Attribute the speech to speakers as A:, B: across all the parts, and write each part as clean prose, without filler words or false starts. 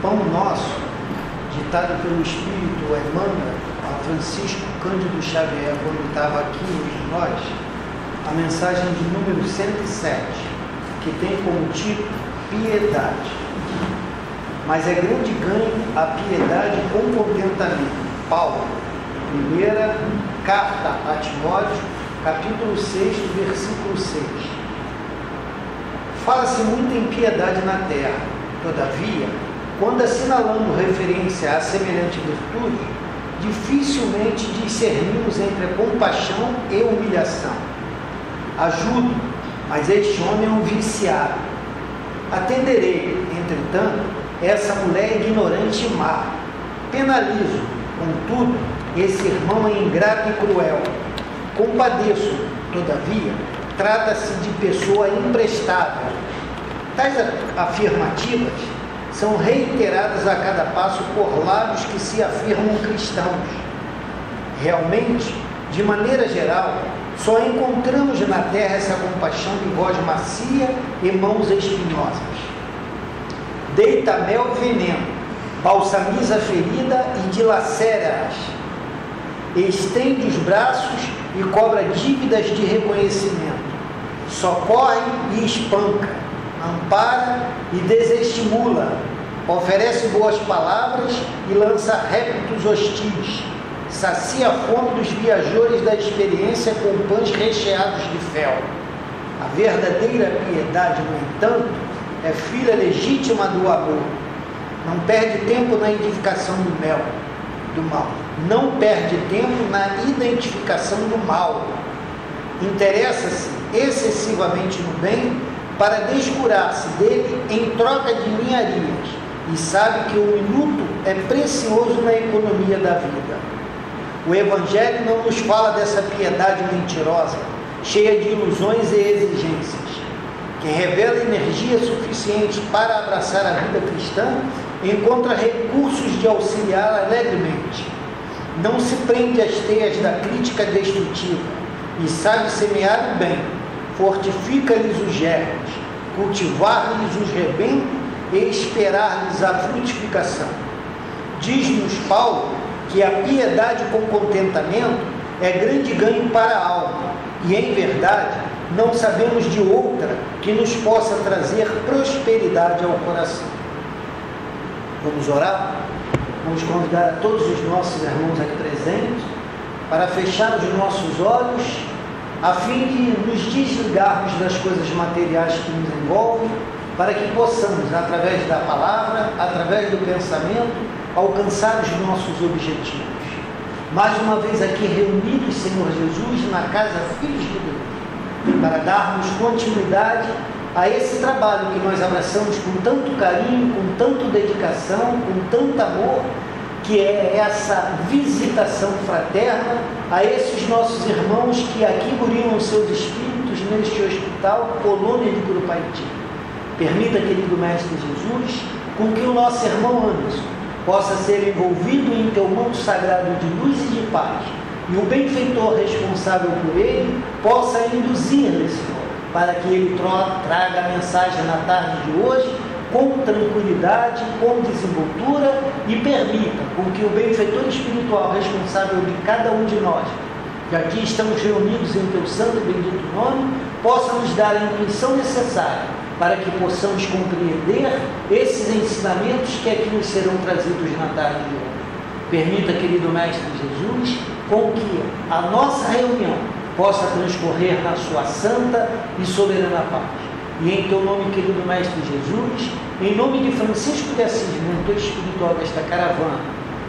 A: Pão Nosso, ditado pelo Espírito Emmanuel a Francisco Cândido Xavier, quando estava aqui entre nós, a mensagem de número 107, que tem como título Piedade. Mas é grande ganho a piedade com contentamento. Paulo, primeira carta a Timóteo, capítulo 6, versículo 6. Fala-se muito em piedade na terra, todavia, quando assinalando referência a semelhante virtude, dificilmente discernimos entre a compaixão e humilhação. Ajudo, mas este homem é um viciado. Atenderei, entretanto, essa mulher ignorante e má. Penalizo, contudo, esse irmão é ingrato e cruel. Compadeço, todavia, trata-se de pessoa imprestável. Tais afirmativas são reiteradas a cada passo por lábios que se afirmam cristãos. Realmente, de maneira geral, só encontramos na terra essa compaixão de voz macia e mãos espinhosas. Deita mel e veneno, balsamiza a ferida e dilacera-as. Estende os braços e cobra dívidas de reconhecimento. Socorre e espanca, ampara e desestimula, oferece boas palavras e lança réplitos hostis, sacia a fome dos viajores da experiência com pães recheados de fel. A verdadeira piedade, no entanto, é filha legítima do amor. Não perde tempo na identificação do mal. Não perde tempo na identificação do mal. Interessa-se excessivamente no bem para descurar-se dele em troca de ninharias, e sabe que o minuto é precioso na economia da vida. O Evangelho não nos fala dessa piedade mentirosa, cheia de ilusões e exigências. Quem revela energia suficiente para abraçar a vida cristã, encontra recursos de auxiliar alegremente. Não se prende às teias da crítica destrutiva e sabe semear o bem, fortifica-lhes os germes, cultivar-lhes os rebentos e esperar-lhes a frutificação. Diz-nos Paulo que a piedade com contentamento é grande ganho para a alma, e em verdade não sabemos de outra que nos possa trazer prosperidade ao coração. Vamos orar? Vamos convidar a todos os nossos irmãos aqui presentes para fechar os nossos olhos, a fim de nos desligarmos das coisas materiais que nos envolvem, para que possamos, através da palavra, através do pensamento, alcançar os nossos objetivos. Mais uma vez aqui reunidos, Senhor Jesus, na casa Filhos de Deus, para darmos continuidade a esse trabalho que nós abraçamos com tanto carinho, com tanta dedicação, com tanto amor, que é essa visitação fraterna a esses nossos irmãos que aqui muriam seus espíritos neste hospital Colônia de Curupaiti. Permita, querido Mestre Jesus, com que o nosso irmão Anderson possa ser envolvido em teu manto sagrado de luz e de paz, e o benfeitor responsável por ele possa induzir-lhe, Senhor, para que ele traga a mensagem na tarde de hoje com tranquilidade, com desenvoltura, e permita com que o benfeitor espiritual responsável de cada um de nós, que aqui estamos reunidos em teu santo e bendito nome, possa nos dar a intuição necessária para que possamos compreender esses ensinamentos que aqui nos serão trazidos na tarde de hoje. Permita, querido Mestre Jesus, com que a nossa reunião possa transcorrer na sua santa e soberana paz. E em teu nome, querido Mestre Jesus, em nome de Francisco de Assis, mentor espiritual desta caravana,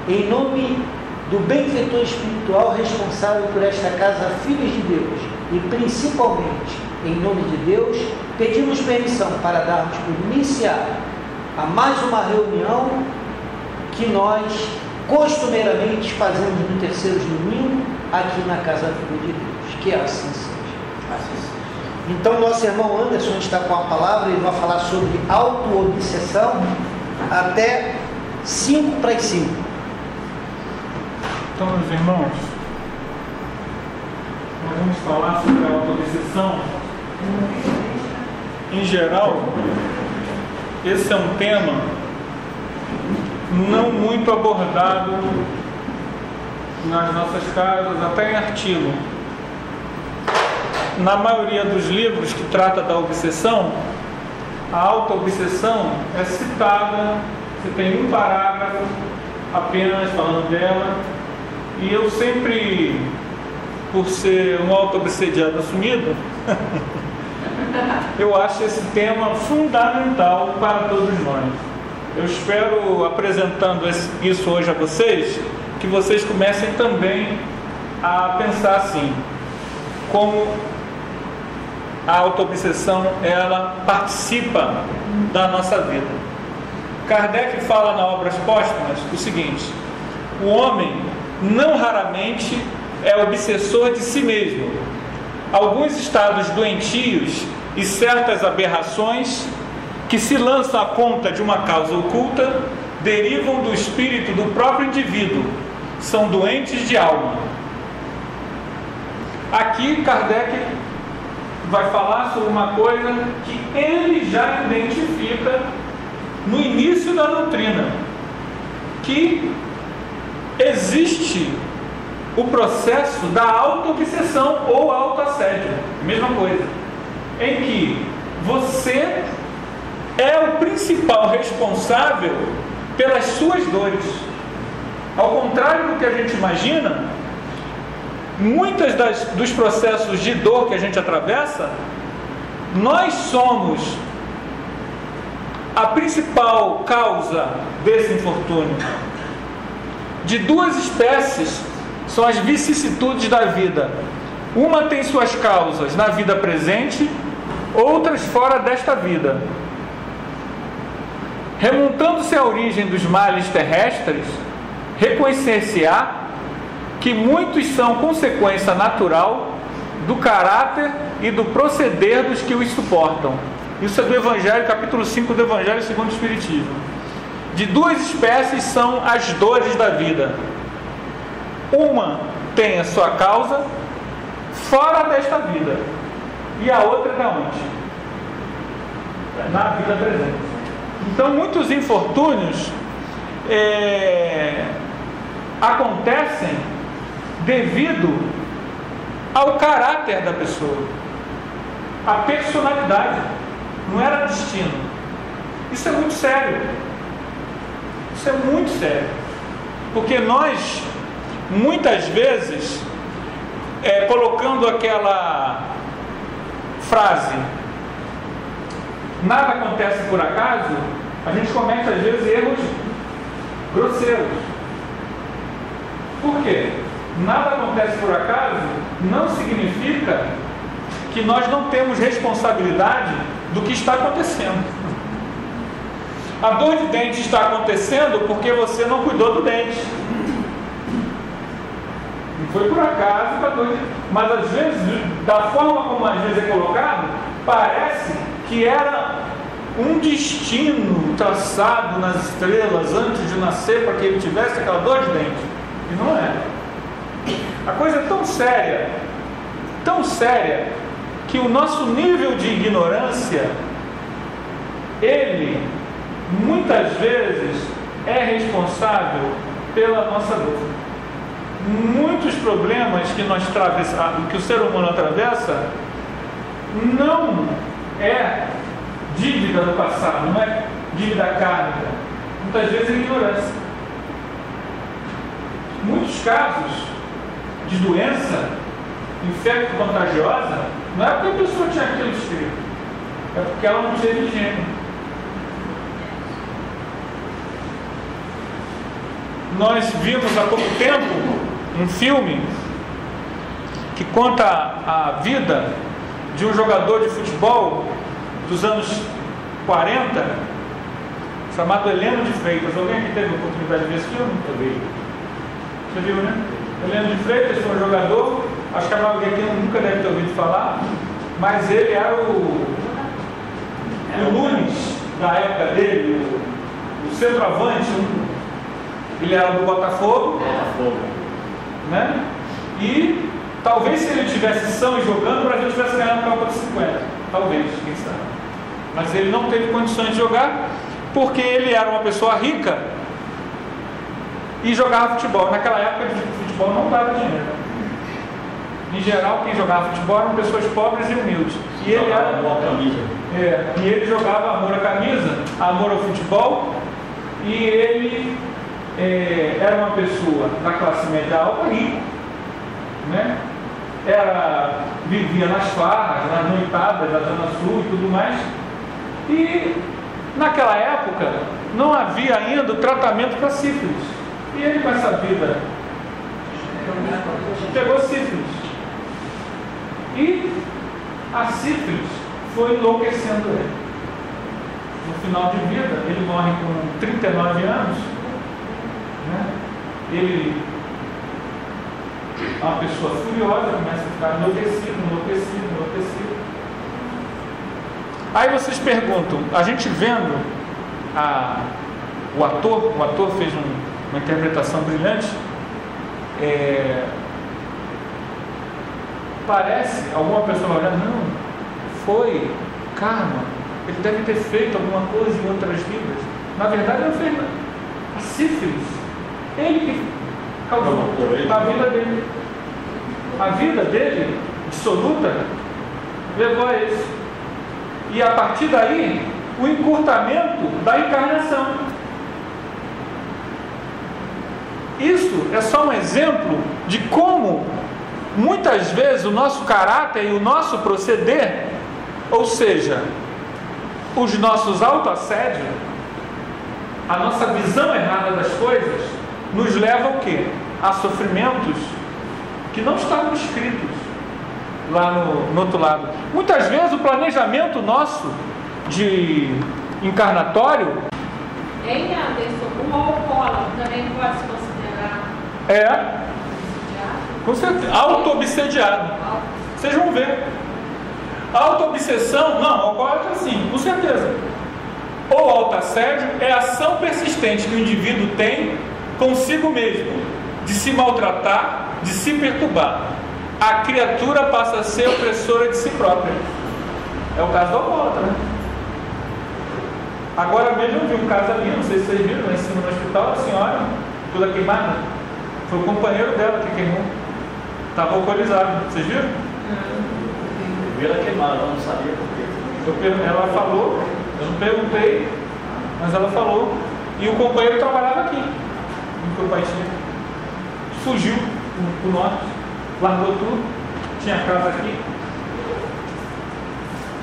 A: em nome do benfeitor espiritual responsável por esta casa Filhos de Deus, e principalmente em nome de Deus, pedimos permissão para darmos por iniciar a mais uma reunião que nós costumeiramente fazemos no terceiro domingo aqui na casa Filho de Deus. Que assim seja. Assim seja. Então, nosso irmão Anderson está com a palavra, ele vai falar sobre auto-obsessão até 5 para as 5.
B: Então, meus irmãos, nós vamos falar sobre a auto-obsessão. Em geral, esse é um tema não muito abordado nas nossas casas, até em artigo. Na maioria dos livros que trata da obsessão, a auto-obsessão é citada, você tem um parágrafo apenas falando dela, e eu sempre, por ser um auto-obsediado assumido, eu acho esse tema fundamental para todos nós. Eu espero, apresentando isso hoje a vocês, que vocês comecem também a pensar assim, como a auto-obsessão, ela participa da nossa vida. Kardec fala na Obras Póstumas o seguinte: o homem não raramente é obsessor de si mesmo. Alguns estados doentios e certas aberrações que se lançam à conta de uma causa oculta derivam do espírito do próprio indivíduo, são doentes de alma. Aqui Kardec vai falar sobre uma coisa que ele já identifica no início da doutrina, que existe o processo da auto-obsessão ou auto-assédio, mesma coisa, em que você é o principal responsável pelas suas dores. Ao contrário do que a gente imagina, muitas dos processos de dor que a gente atravessa, nós somos a principal causa desse infortúnio. De duas espécies são as vicissitudes da vida. Uma tem suas causas na vida presente, outras fora desta vida. Remontando-se à origem dos males terrestres, reconhecer-se-á que muitos são consequência natural do caráter e do proceder dos que os suportam. Isso é do Evangelho, capítulo 5 do Evangelho segundo o Espiritismo. De duas espécies são as dores da vida. Uma tem a sua causa fora desta vida, e a outra é da onde? Na vida presente. Então muitos infortúnios acontecem devido ao caráter da pessoa, a personalidade, não era destino. Isso é muito sério. Isso é muito sério, porque nós muitas vezes colocando aquela frase, nada acontece por acaso, a gente comete às vezes erros grosseiros. Por quê? Nada acontece por acaso não significa que nós não temos responsabilidade do que está acontecendo. A dor de dente está acontecendo porque você não cuidou do dente. Não foi por acaso que a dor de dente. Mas às vezes, da forma como às vezes é colocado, parece que era um destino traçado nas estrelas antes de nascer para que ele tivesse aquela dor de dente. E não é. A coisa é tão séria, que o nosso nível de ignorância, ele muitas vezes é responsável pela nossa dor. Muitos problemas que que o ser humano atravessa não é dívida do passado, não é dívida kármica, muitas vezes é ignorância. Muitos casos de doença infecto-contagiosa não é porque a pessoa tinha aquilo escrito, é porque ela não teve higiene. Nós vimos há pouco tempo um filme que conta a vida de um jogador de futebol dos anos 40, chamado Heleno de Freitas. Alguém aqui teve a oportunidade de ver esse filme? Eu vi. Você viu, né? Heleno de Freitas foi um jogador, acho que a maioria aqui nunca deve ter ouvido falar, mas ele era o Nunes da época dele, o centroavante. Ele era do Botafogo, né? E talvez se ele tivesse são e jogando, o Brasil tivesse ganhado a Copa de 50. Talvez, quem sabe. Mas ele não teve condições de jogar porque ele era uma pessoa rica e jogava futebol. Naquela época, o futebol não dava dinheiro. Em geral, quem jogava futebol eram pessoas pobres e humildes. E ele era e ele jogava amor à camisa, amor ao futebol, e ele era uma pessoa da classe média alta, rico, né? Vivia nas farras, nas noitadas da Zona Sul e tudo mais. E naquela época não havia ainda o tratamento para sífilis. E ele, com essa vida, pegou sífilis. E a sífilis foi enlouquecendo ele. No final de vida, ele morre com 39 anos. Né? Ele é uma pessoa furiosa, começa a ficar enlouquecido. Aí vocês perguntam, a gente vendo o ator fez uma interpretação brilhante, parece, alguma pessoa olhando, não, foi karma, ele deve ter feito alguma coisa em outras vidas. Na verdade, não fez nada. A sífilis, ele que causou a vida dele. A vida dele, dissoluta, levou a isso. E a partir daí, o encurtamento da encarnação. Isso é só um exemplo de como, muitas vezes, o nosso caráter e o nosso proceder, ou seja, os nossos autoassédios, a nossa visão errada das coisas, nos leva ao quê? A sofrimentos que não estavam escritos lá no outro lado. Muitas vezes o planejamento nosso de encarnatório...
C: Hein, Anderson? Um alcoólatra também pode se considerar...
B: com certeza, auto-obsediado. Vocês vão ver. Auto-obsessão, não, alcoólatra sim, com certeza. Ou autoassédio é a ação persistente que o indivíduo tem consigo mesmo, de se maltratar, de se perturbar. A criatura passa a ser opressora de si própria. É o caso do alcoólatra, né? Agora mesmo eu vi um caso ali, não sei se vocês viram, lá em cima no hospital, a senhora, toda queimada. Foi o companheiro dela que queimou. Estava alcoolizado, vocês viram?
D: Eu vi ela queimada, ela não sabia por quê.
B: Ela falou, eu não perguntei, mas ela falou. E o companheiro trabalhava aqui, no que o pai tinha. Fugiu pro norte, largou tudo, tinha casa aqui.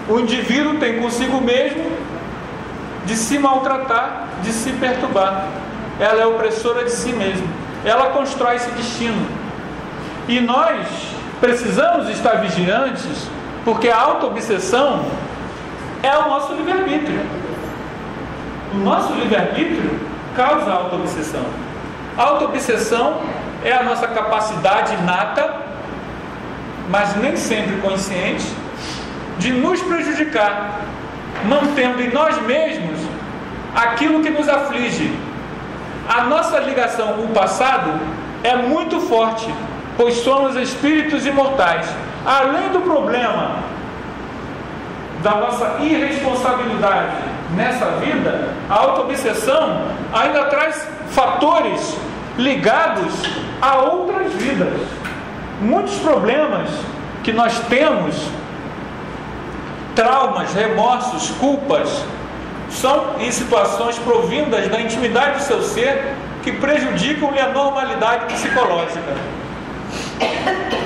B: O indivíduo tem consigo mesmo de se maltratar, de se perturbar. Ela é opressora de si mesma. Ela constrói esse destino. E nós precisamos estar vigilantes, porque a auto-obsessão é o nosso livre-arbítrio. O nosso livre-arbítrio causa a auto-obsessão. A auto-obsessão é a nossa capacidade inata, mas nem sempre consciente, de nos prejudicar, mantendo em nós mesmos aquilo que nos aflige. A nossa ligação com o passado é muito forte, pois somos espíritos imortais. Além do problema da nossa irresponsabilidade nessa vida, a auto-obsessão ainda traz fatores ligados a outras vidas. Muitos problemas que nós temos, traumas, remorsos, culpas, são em situações provindas da intimidade do seu ser que prejudicam-lhe a normalidade psicológica.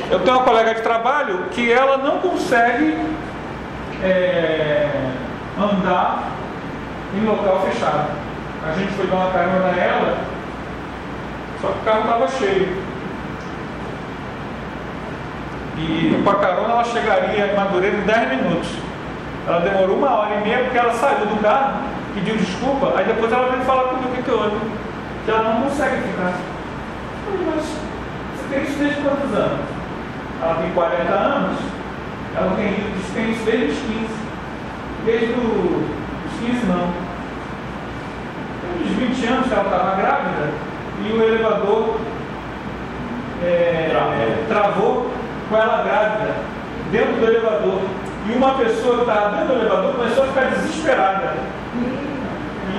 B: Eu tenho uma colega de trabalho que ela não consegue andar em local fechado. A gente foi dar uma carona a ela, só que o carro estava cheio. E com a carona ela chegaria em Madureira em 10 minutos. Ela demorou 1h30 porque ela saiu do carro, pediu desculpa, aí depois ela veio falar comigo o que houve. Que ela não consegue ficar. Mas você tem isso desde quantos anos? Ela tem 40 anos, ela tem isso desde os 15. Desde os 15 não. Tem uns 20 anos que ela estava grávida e o elevador travou com ela grávida, dentro do elevador. E uma pessoa que estava dentro do elevador começou a ficar desesperada.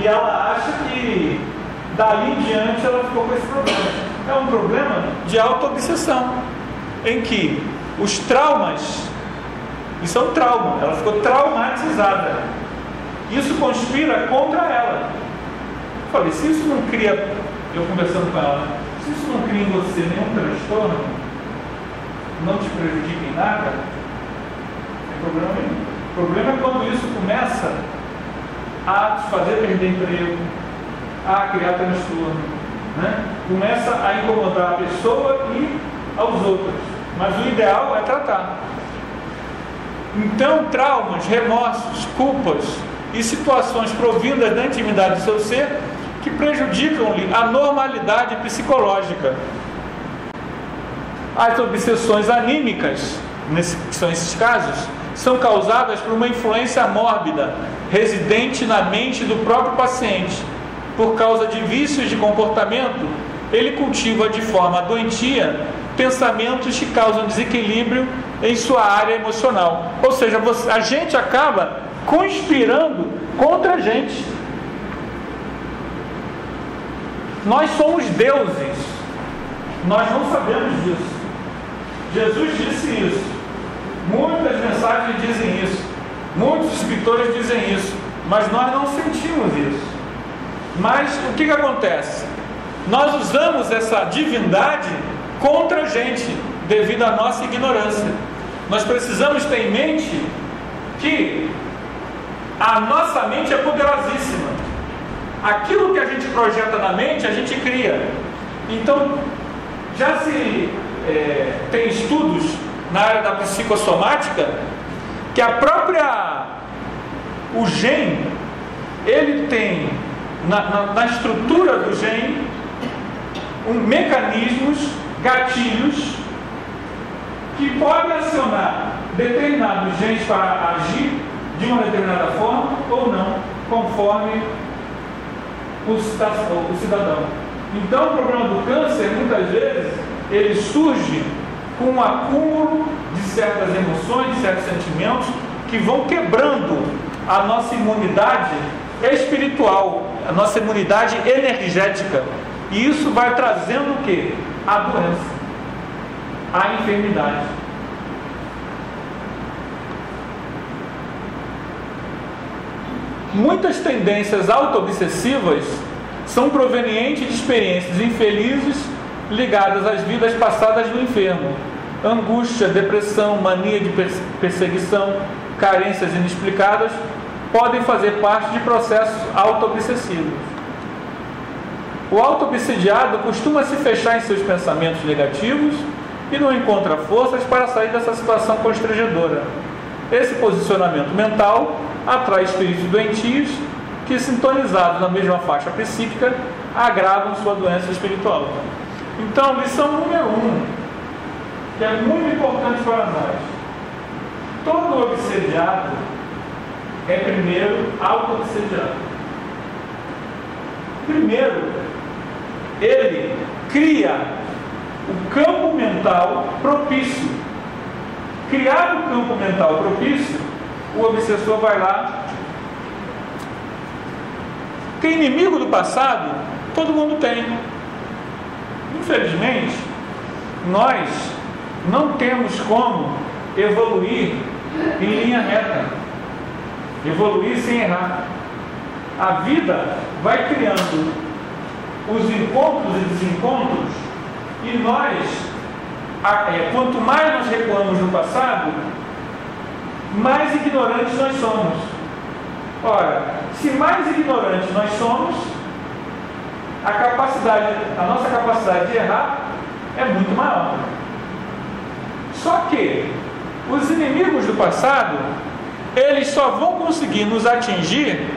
B: E e ela acha que dali em diante ela ficou com esse problema. É um problema de auto-obsessão, em que os traumas, isso é um trauma, ela ficou traumatizada. Isso conspira contra ela. Eu falei, se isso não cria, eu conversando com ela, se isso não cria em você nenhum transtorno, não te prejudica em nada, não tem problema nenhum. O problema é quando isso começa a te fazer perder emprego, a criar transtorno, né? Começa a incomodar a pessoa e aos outros. Mas o ideal é tratar. Então, traumas, remorsos, culpas e situações provindas da intimidade do seu ser que prejudicam-lhe a normalidade psicológica. As obsessões anímicas, que são esses casos, são causadas por uma influência mórbida, residente na mente do próprio paciente. Por causa de vícios de comportamento, ele cultiva de forma doentia pensamentos que causam desequilíbrio em sua área emocional. Ou seja, a gente acaba conspirando contra a gente. Nós somos deuses. Nós não sabemos disso. Jesus disse isso. Muitas mensagens dizem isso. Muitos escritores dizem isso. Mas nós não sentimos isso. Mas o que acontece? Nós usamos essa divindade contra a gente, devido à nossa ignorância. Nós precisamos ter em mente que a nossa mente é poderosíssima. Aquilo que a gente projeta na mente, a gente cria. Então, já se tem estudos na área da psicossomática que o gene, ele tem na estrutura do gene mecanismos, gatilhos que podem acionar determinados genes para agir de uma determinada forma ou não, conforme o cidadão. Então, o problema do câncer, muitas vezes, ele surge com um acúmulo de certas emoções, de certos sentimentos que vão quebrando a nossa imunidade espiritual, a nossa imunidade energética. E isso vai trazendo o quê? A doença, a enfermidade. Muitas tendências auto-obsessivas são provenientes de experiências infelizes ligadas às vidas passadas no enfermo. Angústia, depressão, mania de perseguição, carências inexplicadas podem fazer parte de processos auto-obsessivos. O auto-obsediado costuma se fechar em seus pensamentos negativos e não encontra forças para sair dessa situação constrangedora. Esse posicionamento mental atrai espíritos doentios que, sintonizados na mesma faixa psíquica, agravam sua doença espiritual. Então, lição número 1, que é muito importante para nós: todo obsediado é primeiro auto-obsediado. Primeiro, ele cria o campo mental propício. Criar o campo mental propício, o obsessor vai lá. Tem inimigo do passado? Todo mundo tem. Infelizmente, nós não temos como evoluir em linha reta, evoluir sem errar. A vida vai criando os encontros e desencontros, e nós, quanto mais nós recuamos no passado, mais ignorantes nós somos. Ora, se mais ignorantes nós somos, a nossa capacidade de errar é muito maior. Só que os inimigos do passado, eles só vão conseguir nos atingir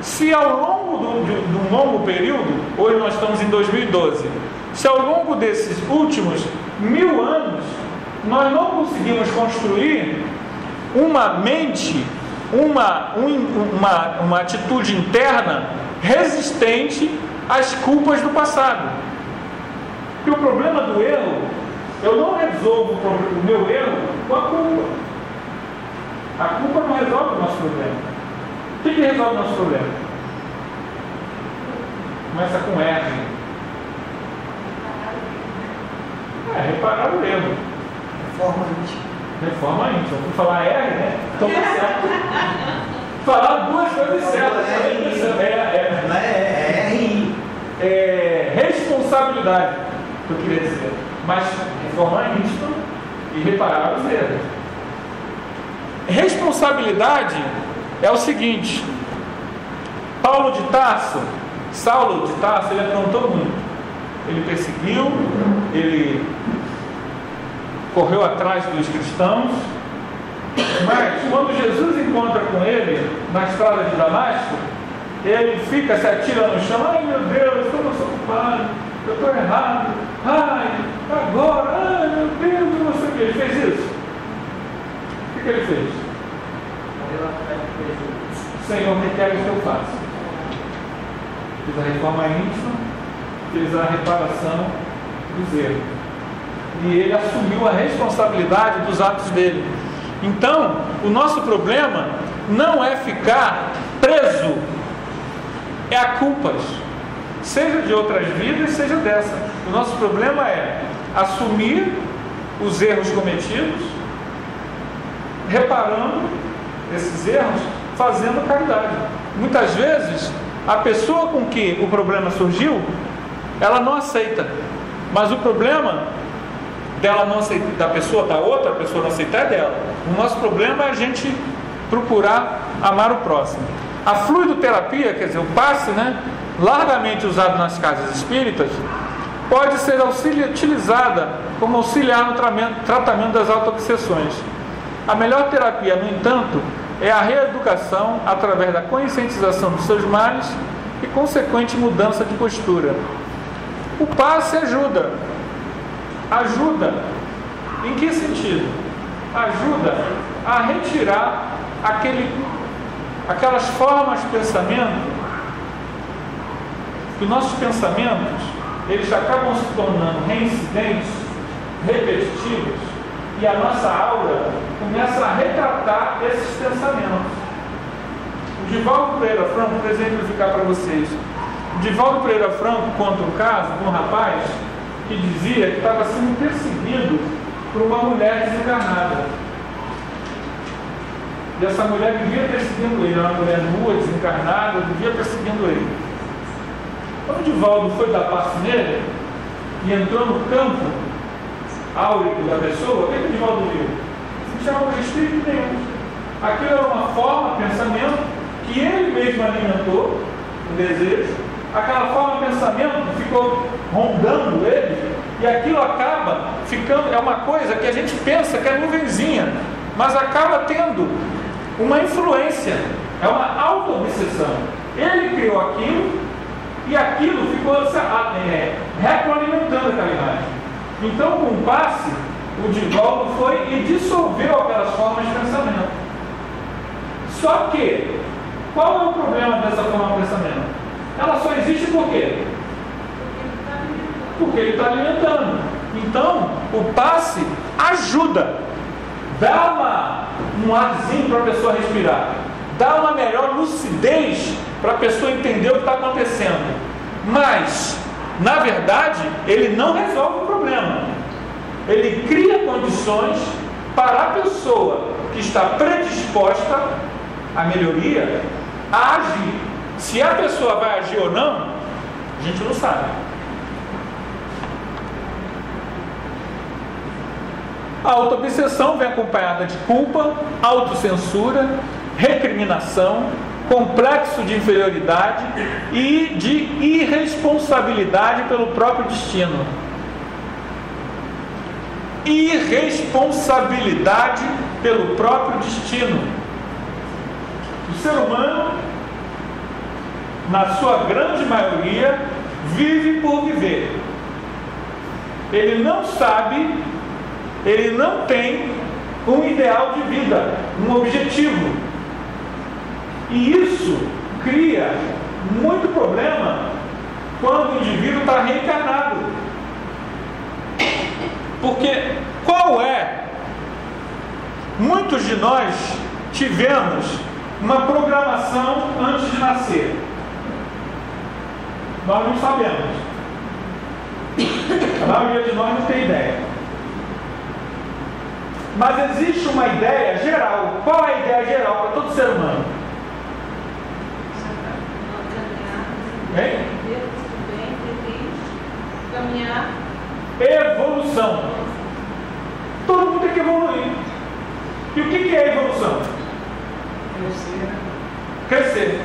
B: se ao longo de um longo período, hoje nós estamos em 2012, se ao longo desses últimos 1000 anos nós não conseguimos construir uma mente, uma atitude interna resistente às culpas do passado. Porque o problema do erro, eu não resolvo o meu erro com a culpa. A culpa não resolve o nosso problema. O que resolve o nosso problema? Começa com R. Reparar o erro.
A: Reforma íntima.
B: Reforma íntima. Vou falar R, né? Então tá certo. Falar duas coisas certas.
A: Não é RI.
B: Responsabilidade, que eu queria dizer. Mas reforma íntima e reparar os erros. Responsabilidade é o seguinte: Saulo de Tarso, ele aprontou muito. Ele perseguiu, ele correu atrás dos cristãos, mas quando Jesus encontra com ele na estrada de Damasco, ele fica, se atira no chão. Ai meu Deus, como eu sou culpado, eu estou errado, ai, agora, ai meu Deus, eu não sei o que. Ele fez isso. O que ele fez? Senhor, me queres que eu faça? Fiz a reforma íntima, fez a reparação dos erros. E ele assumiu a responsabilidade dos atos dele. Então, o nosso problema não é ficar preso a culpas, seja de outras vidas, seja dessa. O nosso problema é assumir os erros cometidos, reparando esses erros, fazendo caridade. Muitas vezes, a pessoa com que o problema surgiu, ela não aceita, mas o problema dela não aceitar, da outra pessoa não aceitar é dela. O nosso problema é a gente procurar amar o próximo. A fluidoterapia, quer dizer, o passe, largamente usado nas casas espíritas, pode ser utilizada como auxiliar no tratamento das autoobsessões. A melhor terapia, no entanto, é a reeducação através da conscientização dos seus males e consequente mudança de postura. O passe ajuda. Ajuda em que sentido? Ajuda a retirar aquelas formas de pensamento, que nossos pensamentos eles acabam se tornando reincidentes, repetitivos, e a nossa aura começa a retratar esses pensamentos. O Divaldo Pereira Franco, por exemplificar para vocês, o Divaldo Pereira Franco conta um caso de um rapaz que dizia que estava sendo perseguido por uma mulher desencarnada. E essa mulher vivia perseguindo ele, era uma mulher nua, desencarnada, vivia perseguindo ele. Quando o Divaldo foi dar passo nele e entrou no campo áurico da pessoa, o que o Divaldo viu? Se chama de espírito nenhum. Aquilo era uma forma, pensamento, que ele mesmo alimentou, o desejo. Aquela forma de pensamento ficou rondando ele, e aquilo acaba ficando, é uma coisa que a gente pensa que é nuvenzinha, mas acaba tendo uma influência, é uma auto-obsessão. Ele criou aquilo, e aquilo ficou retroalimentando aquela imagem. Então, com o passe, o Divaldo foi e dissolveu aquelas formas de pensamento. Só que, qual é o problema dessa forma de pensamento? Ela só existe por quê? Porque ele está alimentando. Então, o passe ajuda, dá um arzinho para a pessoa respirar, dá uma melhor lucidez para a pessoa entender o que está acontecendo. Mas, na verdade, ele não resolve o problema. Ele cria condições para a pessoa que está predisposta à melhoria a agir. Se a pessoa vai agir ou não, a gente não sabe. A autoobsessão vem acompanhada de culpa, autocensura, recriminação, complexo de inferioridade e de irresponsabilidade pelo próprio destino. Irresponsabilidade pelo próprio destino. O ser humano, na sua grande maioria, vive por viver. Ele não sabe, ele não tem um ideal de vida, um objetivo. E isso cria muito problema quando o indivíduo está reencarnado. Porque qual é? Muitos de nós tivemos uma programação antes de nascer. Nós não sabemos. A maioria de nós não tem ideia. Mas existe uma ideia geral. Qual é a ideia geral para todo ser humano? Bem?
C: Caminhar.
B: Evolução. Todo mundo tem que evoluir. E o que é evolução? Crescer.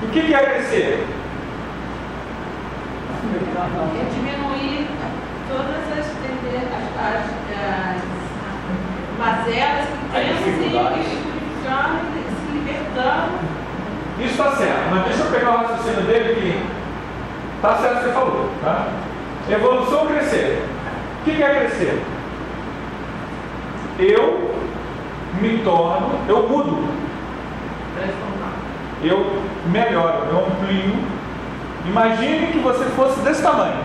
B: O que é crescer?
C: É diminuir todas as mazelas que temos e purificando e se libertando.
B: Isso está certo, mas deixa eu pegar o raciocínio dele que está certo o que você falou, tá? Evolução, crescer. O que é crescer? Eu me torno, eu mudo, eu melhoro, eu amplio. Imagine que você fosse desse tamanho,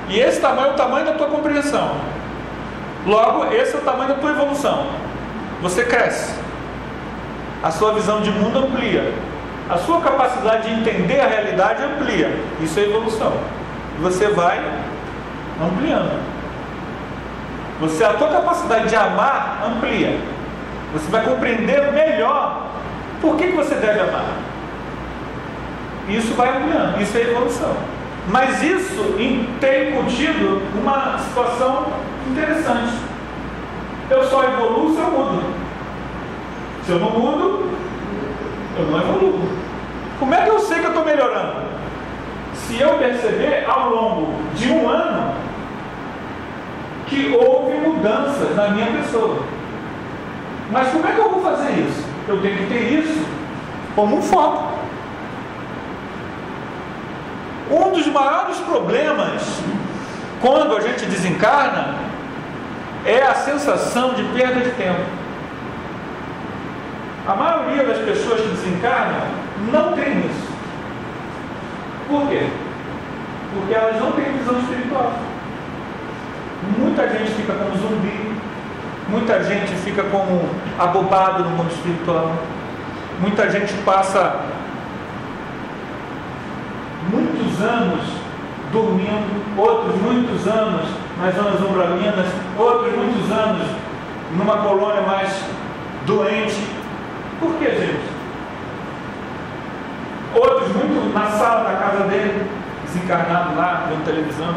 B: e esse tamanho é o tamanho da tua compreensão. Logo, esse é o tamanho da tua evolução. Você cresce, a sua visão de mundo amplia, a sua capacidade de entender a realidade amplia. Isso é evolução. E você vai ampliando. A tua capacidade de amar amplia. Você vai compreender melhor por que você deve amar. Isso vai ampliando. Isso é evolução. Mas isso tem incutido uma situação interessante. Eu só evoluo se eu mudo. Se eu não mudo, eu não evoluo. Como é que eu sei que eu estou melhorando? Se eu perceber ao longo de um ano que houve mudanças na minha pessoa. Mas como é que eu vou fazer isso? Eu tenho que ter isso como um foco. Um dos maiores problemas quando a gente desencarna é a sensação de perda de tempo. A maioria das pessoas que desencarnam não tem isso. Por quê? Porque elas não têm visão espiritual. Muita gente fica como zumbi, muita gente fica como abobado no mundo espiritual, muita gente passa muitos anos dormindo, outros muitos anos nas zonas umbralinas, outros muitos anos numa colônia mais doente. Por que, gente? Outros muito na sala da casa dele, desencarnado lá, vendo televisão.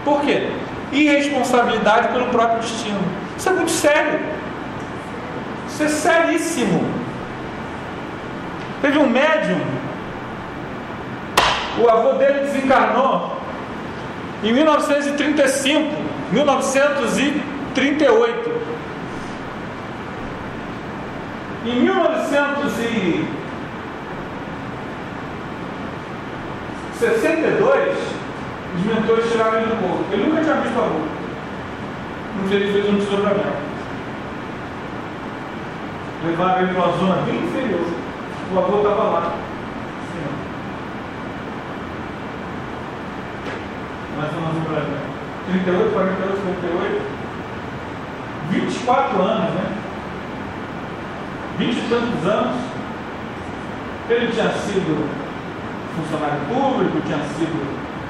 B: Por quê? Irresponsabilidade pelo próprio destino. Isso é muito sério. Isso é seríssimo. Teve um médium, o avô dele desencarnou em 1935, 1938. Em 1962, os mentores tiraram ele do corpo. Ele nunca tinha visto o avô. Um dia ele fez um desdobramento. Levaram ele para uma zona bem inferior. O avô estava lá. Assim, mais uma zona para 38, 48, 58. 24 anos, né? 20 e tantos anos. Ele tinha sido funcionário público, tinha sido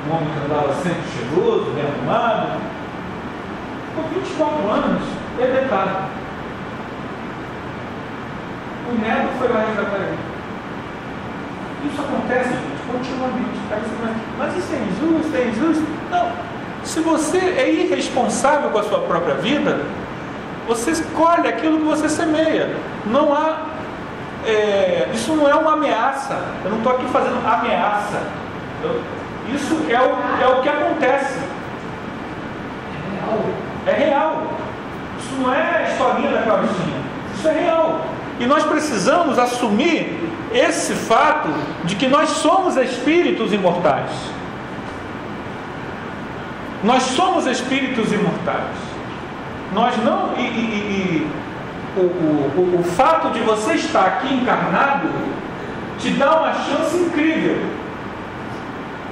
B: um homem que andava sempre cheiroso, bem arrumado. Com 24 anos, edetado. O neto foi lá resgatar ele. Isso acontece, gente, continuamente. Mas isso é injusto, é injusto? Não. Se você é irresponsável com a sua própria vida, você colhe aquilo que você semeia. Não há... isso não é uma ameaça. Eu não estou aqui fazendo ameaça. Isso é o que acontece. É real. Isso não é historinha da carochinha. Isso é real. E nós precisamos assumir esse fato de que nós somos espíritos imortais. Nós somos espíritos imortais. Nós não... O fato de você estar aqui encarnado te dá uma chance incrível.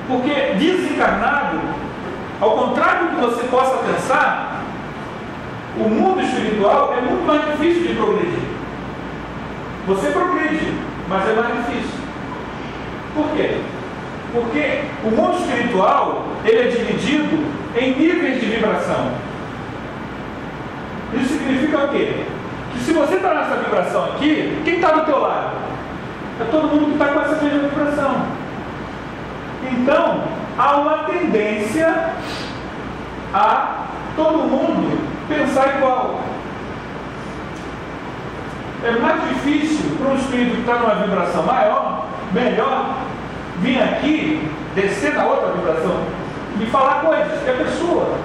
B: Porque desencarnado, ao contrário do que você possa pensar, o mundo espiritual é muito mais difícil de progredir. Você progride, mas é mais difícil. Por quê? Porque o mundo espiritual, ele é dividido em níveis de vibração. Isso significa o quê? Que se você está nessa vibração aqui, quem está do teu lado? É todo mundo que está com essa mesma vibração. Então, há uma tendência a todo mundo pensar igual. É mais difícil para um espírito que está numa vibração maior, melhor, vir aqui, descer na outra vibração e falar coisas que a pessoa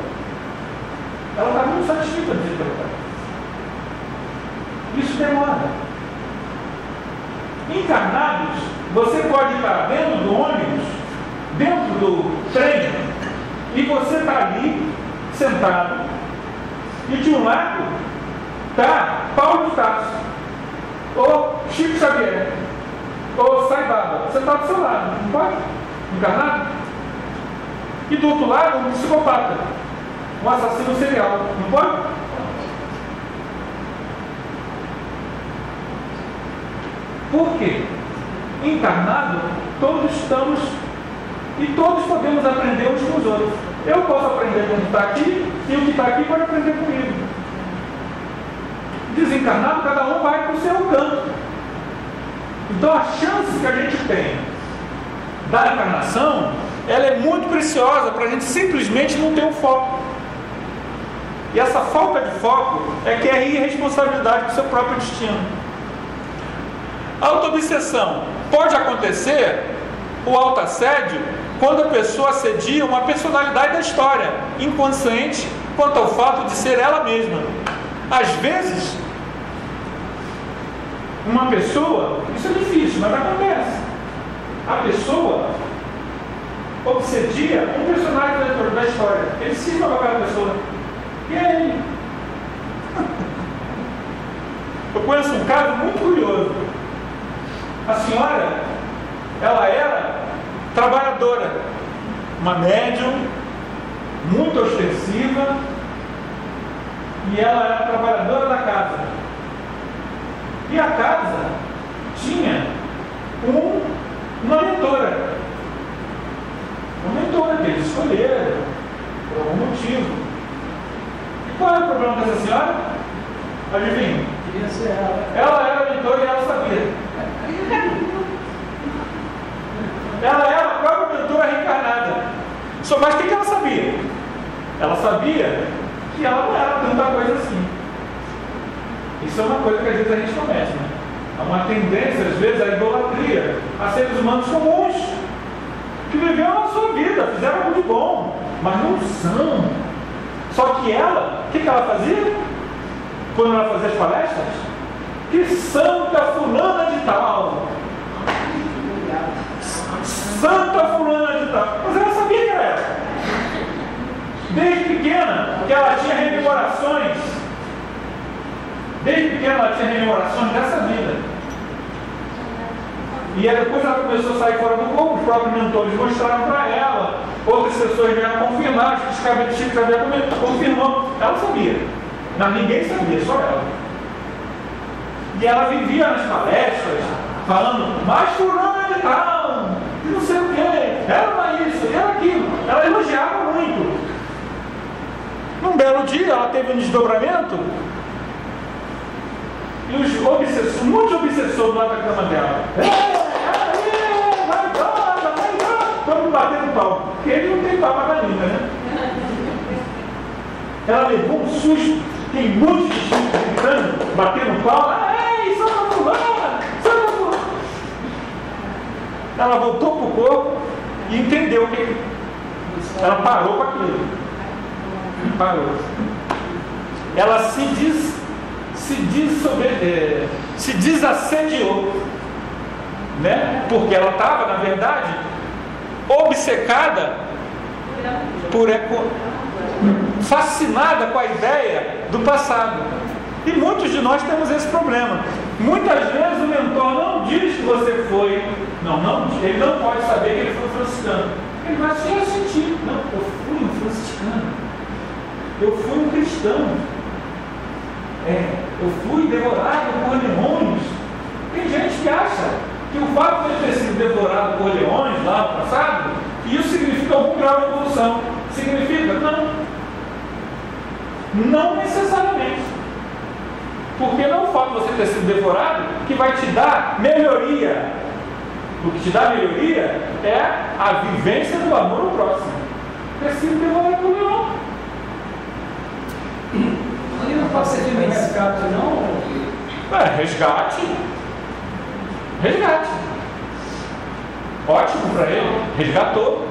B: ela está muito satisfeita de interpretar. Isso demora. Encarnados, você pode estar dentro do ônibus, dentro do trem, e você está ali, sentado, e de um lado está Paulo de Tarso, ou Chico Xavier, ou Sai Baba. Você está do seu lado, não pode? Encarnado? E do outro lado, um psicopata, um assassino serial, não pode? Por quê? Encarnado, todos estamos e todos podemos aprender uns com os outros. Eu posso aprender com o que está aqui e o que está aqui pode aprender comigo. Desencarnado, cada um vai para o seu canto. Então a chance que a gente tem da encarnação, ela é muito preciosa para a gente simplesmente não ter um foco. E essa falta de foco é que é irresponsabilidade com o seu próprio destino. A autoobsessão pode acontecer, o autoassédio, quando a pessoa assedia uma personalidade da história, inconsciente quanto ao fato de ser ela mesma. Às vezes, uma pessoa, isso é difícil, mas acontece, a pessoa obsedia um personagem da história, ele se cisma com aquela pessoa, e é ele. Eu conheço um caso muito curioso. A senhora, ela era trabalhadora, uma médium, muito ostensiva, e ela era trabalhadora da casa. E a casa tinha uma mentora. Uma mentora que eles escolheram, por algum motivo. E qual era o problema dessa senhora? Adivinha?
D: Queria ser ela.
B: Ela era mentora e ela sabia. Ela era a própria mentora reencarnada. Mas o que ela sabia? Ela sabia que ela não era tanta coisa assim. Isso é uma coisa que às vezes a gente comete, né? Há uma tendência, às vezes, à idolatria, a seres humanos comuns, que viveram a sua vida, fizeram algo de bom, mas não são. Só que ela, o que ela fazia? Quando ela fazia as palestras? Que santa fulana de tal! Santa fulana de tal! Mas ela sabia que era ela. Desde pequena, que ela tinha rememorações. Desde pequena ela tinha rememorações dessa vida. E aí depois ela começou a sair fora do corpo, os próprios mentores mostraram para ela, outras pessoas vieram confirmar, Chico Xavier confirmou. Ela sabia, mas ninguém sabia, só ela. E ela vivia nas palestras, falando, mas fulana de tal, não sei o que, era isso, era aquilo. Ela elogiava muito. Num belo dia ela teve um desdobramento, e os obsessores, muitos obsessores lá da cama dela. Vai embora, vamos bater no pau. Porque ele não tem pau para a língua, né? Ela levou um susto, tem muitos de Chico gritando, batendo no pau. Ei, Santa Fulana, Santa Fulana. Ela voltou para o corpo e entendeu o que. Ela parou com aquilo. Parou. Ela se desassediou, né? Porque ela estava, na verdade, obcecada fascinada com a ideia do passado. E muitos de nós temos esse problema. Muitas vezes o mentor não diz que você foi, ele não pode saber que ele foi franciscano. Ele vai só sentir, não, eu fui um franciscano, eu fui um cristão, eu fui devorado por demônios. Tem gente que acha que o fato de ele ter sido devorado por leões lá no passado, isso significa algum grau de evolução. Significa? Não. Não necessariamente. Porque não é o fato de você ter sido devorado que vai te dar melhoria. O que te dá melhoria é a vivência do amor ao próximo. Ter sido devorado por leão.
E: Ali não pode ser de resgate, não?
B: Resgate. Resgate. Ótimo para ele. Resgatou.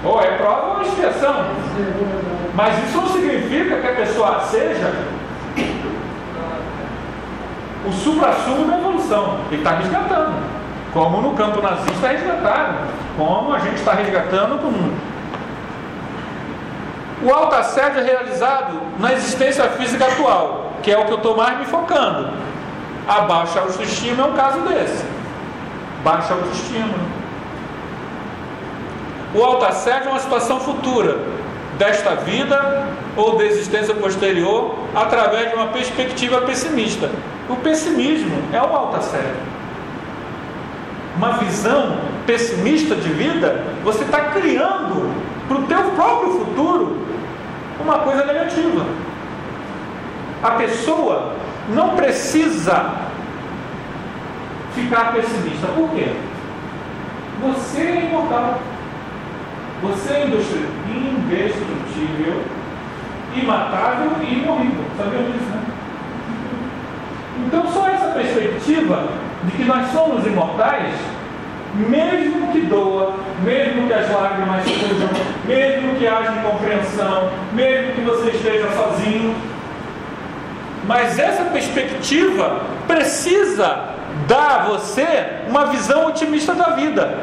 B: Ou é prova ou é expiação. Mas isso não significa que a pessoa seja o supra-sumo da evolução. Ele está resgatando. Como no campo nazista resgataram. Como a gente está resgatando com o autoassédio é realizado na existência física atual, que é o que eu estou mais me focando. A baixa autoestima é um caso desse. Baixa autoestima. O autoassédio é uma situação futura, desta vida ou da existência posterior, através de uma perspectiva pessimista. O pessimismo é o autoassédio. Uma visão pessimista de vida, você está criando para o teu próprio futuro uma coisa negativa. A pessoa não precisa ficar pessimista. Por quê? Você é imortal. Você é indestrutível, imatável e imorrível. Sabia disso, né? Então, só essa perspectiva de que nós somos imortais, mesmo que doa, mesmo que as lágrimas surjam, mesmo que haja incompreensão, mesmo que você esteja sozinho, mas essa perspectiva precisa dar a você uma visão otimista da vida.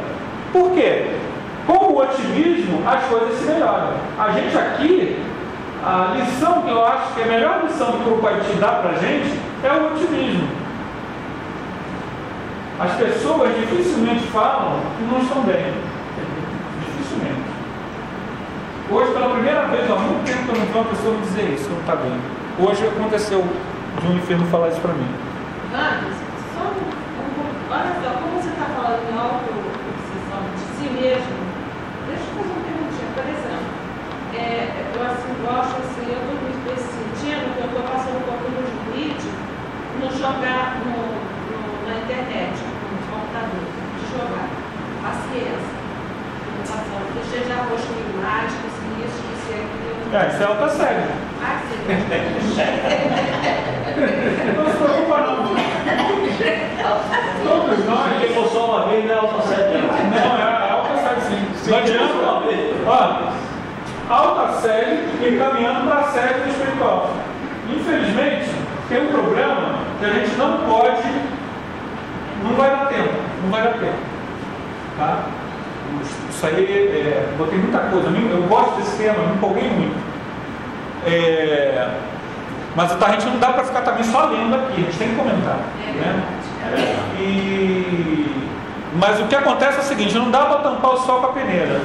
B: Por quê? Com o otimismo as coisas se melhoram. A gente aqui, a lição que eu acho que é a melhor lição que o Pai te dá para a gente é o otimismo. As pessoas dificilmente falam que não estão bem. Dificilmente. Hoje, pela primeira vez, há muito tempo que eu não vi uma pessoa me dizer isso, que não está bem. Hoje aconteceu de um enfermo falar isso para mim.
C: Antes, olha só, como você está falando em autoobsessão de si mesmo, deixa eu fazer uma perguntinha. Por exemplo, eu assim, gosto, assim, eu estou me sentindo que eu estou passando um pouco nos limites no jogar na internet, no computador, de jogar. Paciência. Que seja arroz climático, isso, aquilo.
B: Isso é autoassédio. Não se preocupa não. Todos nós.
D: Quem for só uma vez não é autoassédio.
B: Não, é autoassédio sim. Não adianta. Olha, autoassédio encaminhando para assédio espiritual. Infelizmente, tem um problema que a gente não pode, não vai dar tempo. Tá? Isso aí, botei muita coisa. Eu gosto desse tema, me empolguei muito. Mas a gente não dá para ficar também só lendo aqui, a gente tem que comentar. Né? Mas o que acontece é o seguinte: não dá para tampar o sol com a peneira.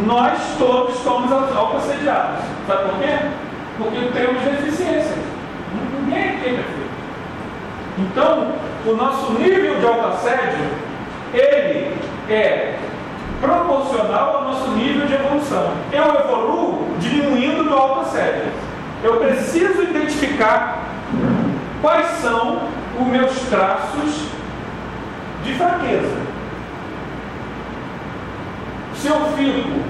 B: Nós todos somos autoassediados. Sabe por quê? Porque temos deficiências. Ninguém aqui é perfeito. Então, o nosso nível de autoassédio, ele é proporcional ao nosso nível de evolução. Eu evoluo diminuindo meu autoassédio. Eu preciso identificar quais são os meus traços de fraqueza. Se eu fico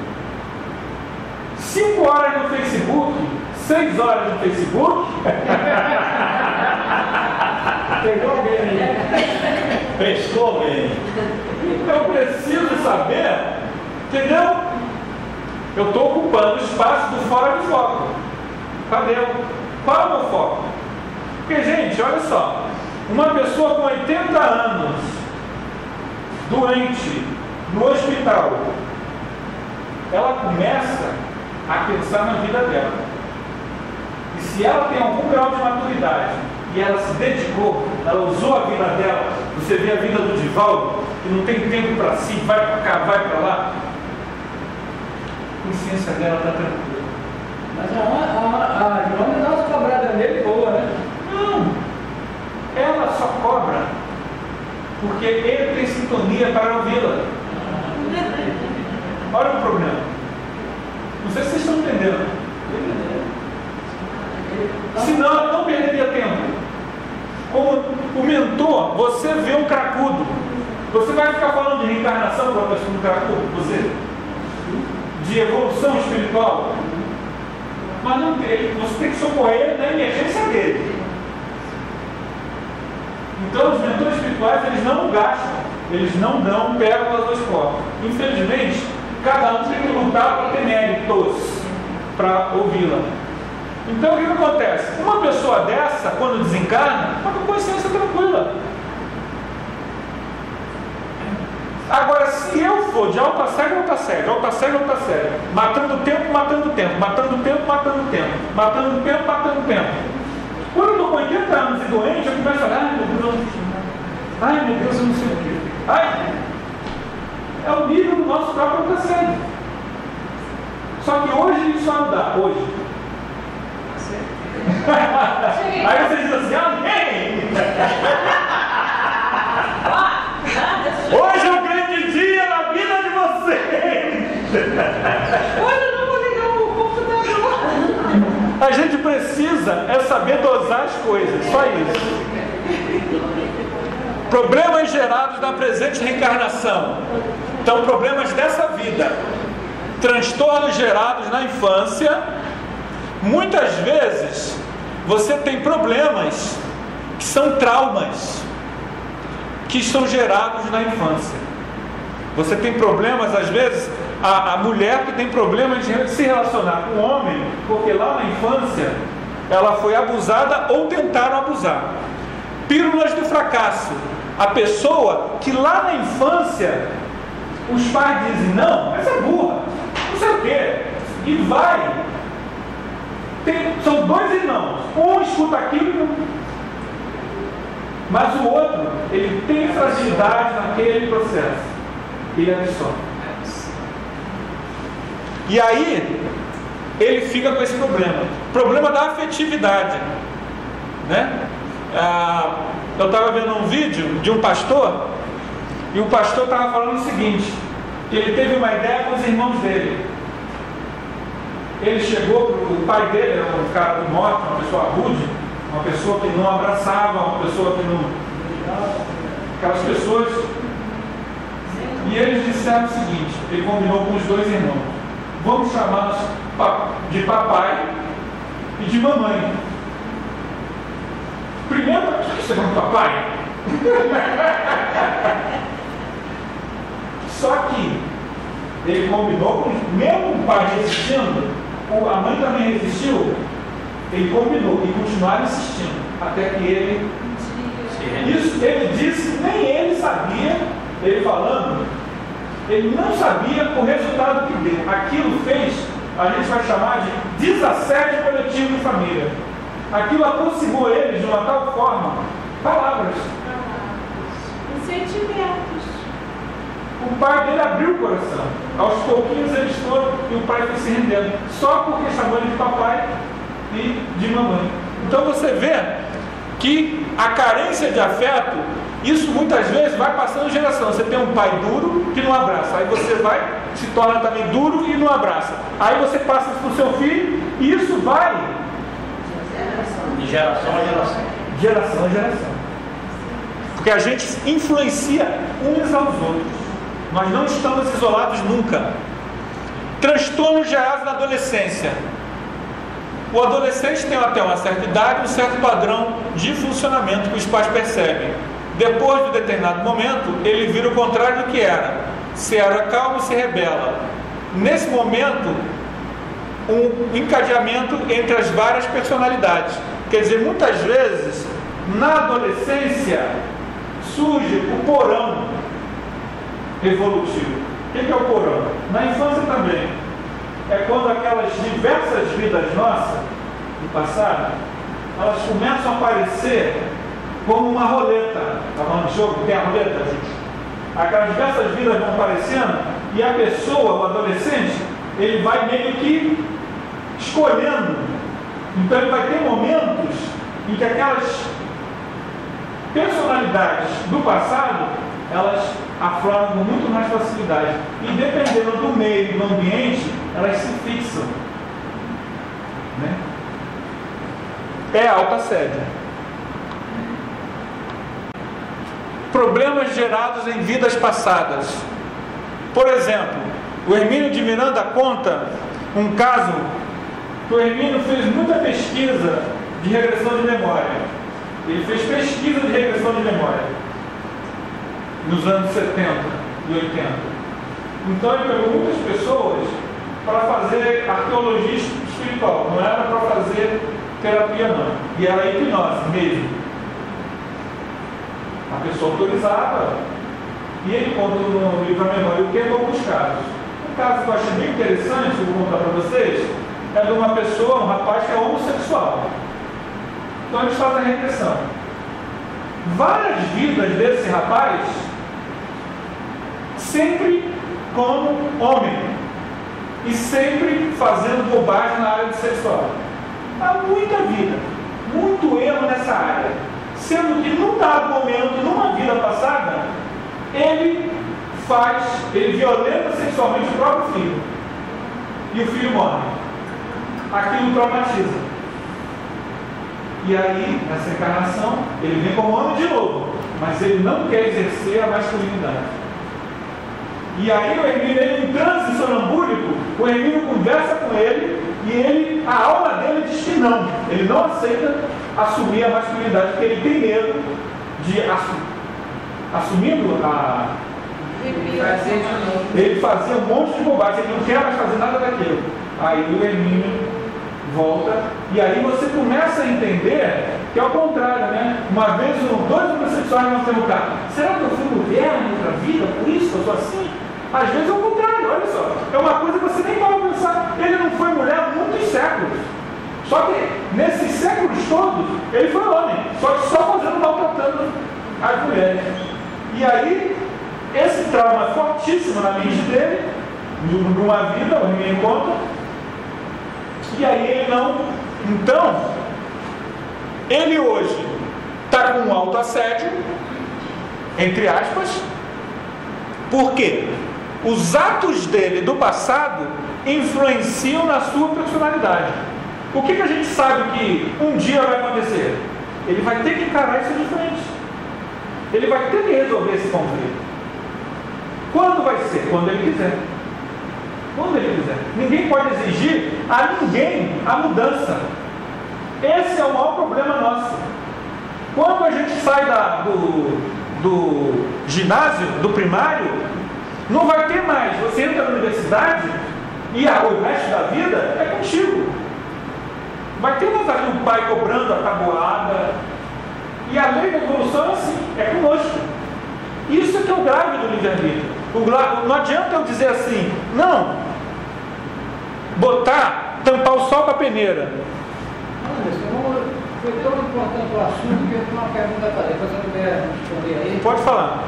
B: 5 horas no Facebook, 6 horas no Facebook,
E: Pegou alguém aí.
D: Pescou alguém.
B: eu preciso saber, entendeu? Eu estou ocupando o espaço do fora de foco. Cadê? Qual é o meu foco? Porque, gente, olha só, uma pessoa com 80 anos, doente, no hospital, ela começa a pensar na vida dela. E se ela tem algum grau de maturidade e ela se dedicou, ela usou a vida dela, você vê a vida do Divaldo, que não tem tempo para si, vai para cá, vai para lá, a consciência dela está tranquila.
E: Mas a Joana dá umas cobradas nele boa, né?
B: Não, ela só cobra porque ele tem sintonia para ouvi-la. Olha o problema. Não sei se vocês estão entendendo. Senão ela não perderia tempo. Como o mentor, você vê um cracudo. Você vai ficar falando de reencarnação para a pessoa do cracudo? Você? De evolução espiritual? Mas não tem. Você tem que socorrer ele na emergência dele. Então os mentores espirituais, eles não gastam. Eles não dão pérolas aos pobres. Infelizmente, cada um tem que lutar para ter méritos para ouvi-la. Então o que acontece? Uma pessoa dessa, quando desencarna, está com consciência tranquila. Agora, se eu for de alta série, alta série, alta série, alta série, matando tempo, matando tempo, matando tempo, matando tempo, matando tempo, matando tempo. Quando eu estou com 80 anos e doente, eu começo a falar, ai meu Deus, eu não sei o quê. Ai, é o nível do nosso próprio alta série. Só que hoje isso vai mudar, hoje. Aí você diz assim, amém! Hoje é um grande dia na vida de vocês!
C: Hoje eu não vou ligar o computador.
B: A gente precisa saber dosar as coisas, só isso. Problemas gerados na presente reencarnação. Então, problemas dessa vida. Transtornos gerados na infância. Muitas vezes você tem problemas que são traumas que são gerados na infância. Você tem problemas, às vezes, a mulher que tem problemas de se relacionar com o homem, porque lá na infância ela foi abusada ou tentaram abusar. Pílulas do fracasso. A pessoa que lá na infância os pais dizem, não, mas é burra, não sei o quê, e vai. São dois irmãos, um escuta aquilo, mas o outro, ele tem fragilidade naquele processo, ele absorve. E aí, ele fica com esse problema da afetividade, né? Eu estava vendo um vídeo de um pastor, e o pastor estava falando o seguinte, que ele teve uma ideia com os irmãos dele. Ele chegou para o pai dele, era um cara do norte, uma pessoa rude, uma pessoa que não abraçava, uma pessoa que não... aquelas pessoas. E eles disseram o seguinte, ele combinou com os dois irmãos, vamos chamá-los de papai e de mamãe. Primeiro, por que você chama de papai? Só que ele combinou com, mesmo o pai resistindo, a mãe também resistiu, ele combinou e continuaram insistindo, até que ele... Isso ele disse, nem ele sabia, ele falando, ele não sabia o resultado que deu. Aquilo fez, a gente vai chamar de desassédio coletivo de família. Aquilo aproximou eles de uma tal forma, palavras.
C: Os sentimentos.
B: O pai dele abriu o coração. Aos pouquinhos eles foram e o pai foi se rendendo. Só porque chamou ele de papai e de mamãe. Então você vê que a carência de afeto, isso muitas vezes vai passando de geração. Você tem um pai duro que não abraça. Aí você vai, se torna também duro e não abraça. Aí você passa isso para o seu filho e isso vai
D: de geração a geração.
B: Geração a geração. Porque a gente influencia uns aos outros. Nós não estamos isolados nunca. Transtornos gerados na adolescência. O adolescente tem até uma certa idade, um certo padrão de funcionamento que os pais percebem. Depois de um determinado momento, ele vira o contrário do que era. Se era calmo, se rebela. Nesse momento, um encadeamento entre as várias personalidades. Quer dizer, muitas vezes, na adolescência, surge o porão evolutivo. O que é o porão? Na infância também. É quando aquelas diversas vidas nossas, do passado, elas começam a aparecer como uma roleta. Está falando de jogo? Tem a roleta, gente? Aquelas diversas vidas vão aparecendo e a pessoa, o adolescente, ele vai meio que escolhendo. Então ele vai ter momentos em que personalidades do passado, elas afloram com muito mais facilidade. E dependendo do meio e do ambiente, elas se fixam. Né? É autoassédio. Problemas gerados em vidas passadas. Por exemplo, o Hermínio de Miranda conta um caso que o Hermínio fez muita pesquisa de regressão de memória. Ele fez pesquisa de regressão de memória nos anos 70 e 80. Então ele pegou muitas pessoas para fazer arqueologia espiritual, não era para fazer terapia não, e era hipnose mesmo. A pessoa autorizava, e ele conta no livro A Memória o que é alguns casos. Um caso que eu achei bem interessante, eu vou contar para vocês, é de uma pessoa, um rapaz que é homossexual. Então eles fazem a regressão. Várias vidas desse rapaz, sempre como homem, e sempre fazendo bobagem na área de sexual. Há muita vida, muito erro nessa área, sendo que num dado momento, numa vida passada, ele violenta sexualmente o próprio filho, e o filho morre. Aquilo traumatiza. E aí, nessa encarnação, ele vem como homem de novo, mas ele não quer exercer a masculinidade. E aí o Hermínio, em transe sonambúlico, o Hermínio conversa com ele e a alma dele diz que não. Ele não aceita assumir a masculinidade, porque ele tem medo de assumindo ele fazia um monte de bobagem, ele não quer mais fazer nada daquilo. Aí o Hermínio volta, e aí você começa a entender que é o contrário, né? Uma vez, dois homossexuais vão perguntar: será que eu fui mulher em outra vida? Por isso que eu sou assim? Às vezes é o contrário, olha só. É uma coisa que você nem pode pensar. Ele não foi mulher há muitos séculos. Só que nesses séculos todos, ele foi homem. Só que só fazendo maltratando as mulheres. E aí, esse trauma é fortíssimo na mente dele, numa vida, o Hermínio conta. E aí ele não. Então, ele hoje está com um autoassédio, entre aspas. Por quê? Os atos dele do passado influenciam na sua personalidade. O que a gente sabe que um dia vai acontecer? Ele vai ter que encarar isso de frente. Ele vai ter que resolver esse conflito. Quando vai ser? Quando ele quiser. Quando ele quiser. Ninguém pode exigir a ninguém a mudança. Esse é o maior problema nosso. Quando a gente sai do ginásio, do primário, não vai ter mais. Você entra na universidade e o resto da vida é contigo. Vai ter mais ali um pai cobrando a tabuada. E a lei da evolução é assim, é conosco. Isso é que é o grave do livre-arbítrio. Não adianta eu dizer assim, não, tampar o sol com a peneira.
E: Foi tão importante o assunto que eu tenho uma pergunta a fazer. Se você puder responder aí.
B: Pode falar.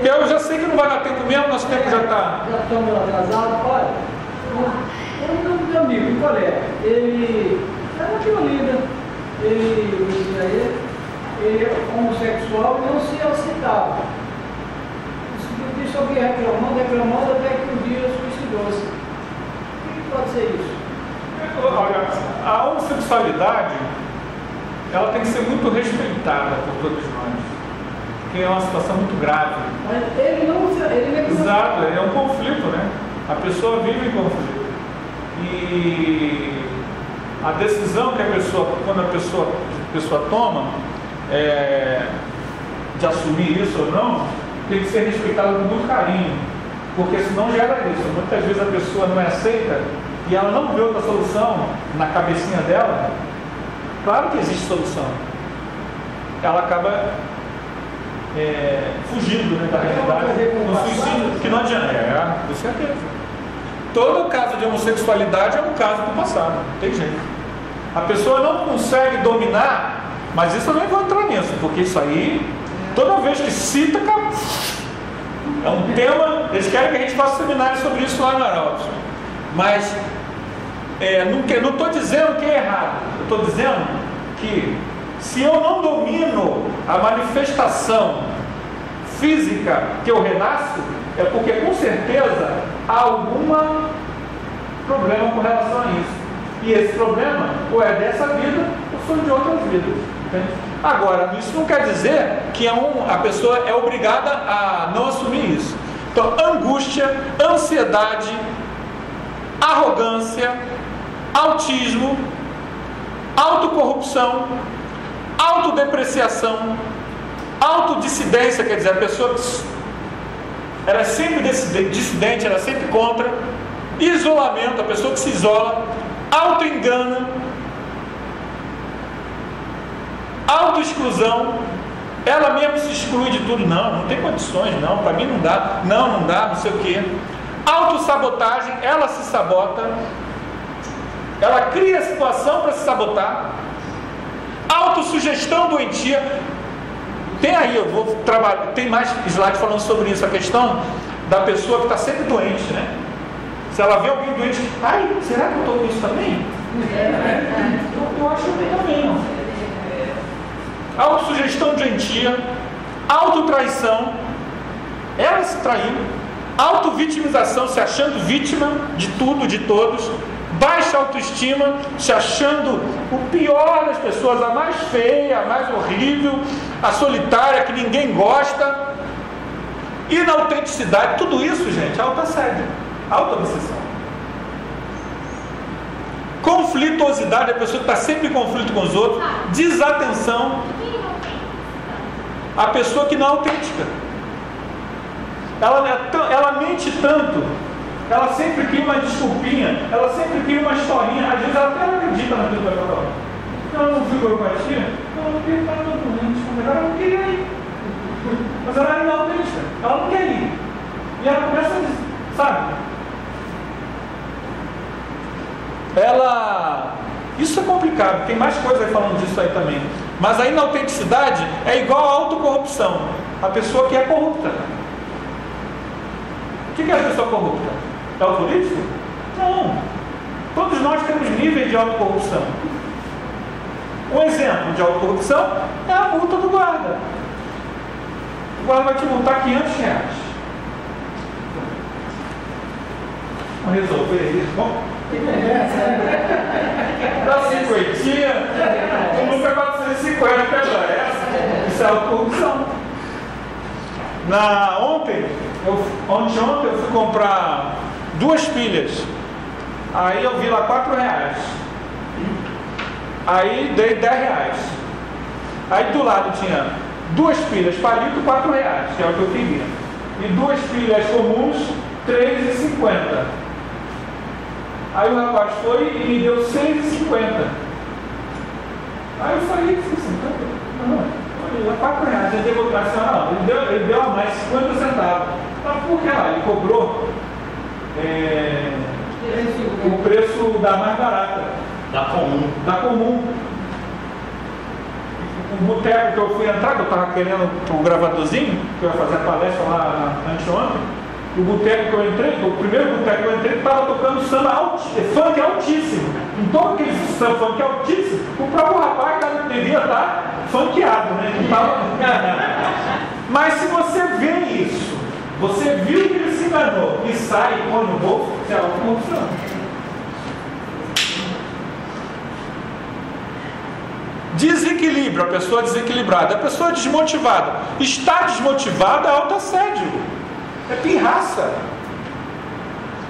B: Eu já sei que não vai dar tempo mesmo, nosso tempo já está.
E: Já estamos atrasados. Olha, meu amigo, um colega, ele era uma violina, ele é homossexual e não se aceitava. Isso alguém reclamando até que um dia suicidou-se. O que pode ser isso?
B: Olha, a homossexualidade, ela tem que ser muito respeitada por todos nós, porque é uma situação muito grave.
E: Mas ele não...
B: Exato, é um conflito, né? A pessoa vive em conflito. E a decisão que quando a pessoa toma, de assumir isso ou não, tem que ser respeitada com muito carinho, porque senão gera isso. Muitas vezes a pessoa não é aceita e ela não vê outra solução na cabecinha dela. Claro que existe solução. Ela acaba fugindo, né, da realidade, no suicídio, que não adianta. Com certeza. Todo caso de homossexualidade é um caso do passado, não tem jeito. A pessoa não consegue dominar, mas isso eu nem vou entrar nisso, porque isso aí, toda vez que cita, é um tema. Eles querem que a gente faça seminário sobre isso lá no Arautos. Mas não estou dizendo que é errado. Eu estou dizendo que Se eu não domino a manifestação física que eu renasço, é porque com certeza há algum problema com relação a isso. E esse problema ou é dessa vida ou são de outras vidas. Entende? Agora, isso não quer dizer que a pessoa é obrigada a não assumir isso. Então, angústia, ansiedade, arrogância, autismo, autocorrupção, autodepreciação, autodissidência, quer dizer, a pessoa ela é sempre dissidente, ela é sempre contra, isolamento, a pessoa que se isola, autoengano, autoexclusão, ela mesma se exclui de tudo, não tem condições, não, para mim não dá, não sei o quê. Autossabotagem, ela se sabota, ela cria a situação para se sabotar. Autossugestão doentia. Tem aí, eu vou trabalhar, tem mais slide falando sobre isso, a questão da pessoa que está sempre doente, né? Se ela vê alguém doente, ai, será que eu estou com isso também? Eu acho que também, não. Autossugestão doentia, autotraição, ela se traindo, autovitimização, se achando vítima de tudo, de todos, baixa autoestima, se achando o pior das pessoas, a mais feia, a mais horrível, a solitária, que ninguém gosta, inautenticidade, tudo isso, gente, autoassédio, autoobsessão. Conflituosidade, a pessoa que está sempre em conflito com os outros, desatenção, a pessoa que não é autêntica, ela mente tanto, ela sempre cria uma desculpinha, ela sempre cria uma historinha, às vezes ela até não acredita naquilo que vai falar. Ela não ficou empatia? Não queria estar doente, ela não queria ir. Mas ela é inautêntica, ela não quer ir. E ela começa a dizer, sabe? Isso é complicado, tem mais coisa aí falando disso aí também. Mas a inautenticidade é igual à autocorrupção. A pessoa que é corrupta. O que é a pessoa corrupta? É o político? Não. Todos nós temos níveis de autocorrupção. Um exemplo de autocorrupção é a multa do guarda. O guarda vai te multar R$500. Vamos resolver isso? Bom, dá 50, o lucro é 450, pega essa. Isso é autocorrupção. Ontem eu fui comprar 2 pilhas. Aí eu vi lá R$4. Aí dei R$10. Aí do lado tinha 2 pilhas palito, R$4, que é o que eu queria. E 2 pilhas comuns, R$3,50. Aí o rapaz foi e me deu R$6,50. Aí eu falei, R$6,50? R$4. Ele deu a senhora, não, ele deu a mais 50 centavos. Mas por que lá? Ele cobrou o preço da mais barata.
D: Da comum.
B: O boteco que eu fui entrar, que eu estava querendo o gravadorzinho, que eu ia fazer a palestra lá anteontem, o boteco que eu entrei, o primeiro boteco que eu entrei, estava tocando samba funk altíssimo. Em todo aquele samba funk altíssimo, o próprio rapaz devia estar funkeado, né? Não tava... Mas se você vê isso, você viu que ele se enganou e sai e põe no bolso, você é autocorrupção. Desequilíbrio, a pessoa desequilibrada, a pessoa desmotivada. Está desmotivada é autoassédio, é pirraça.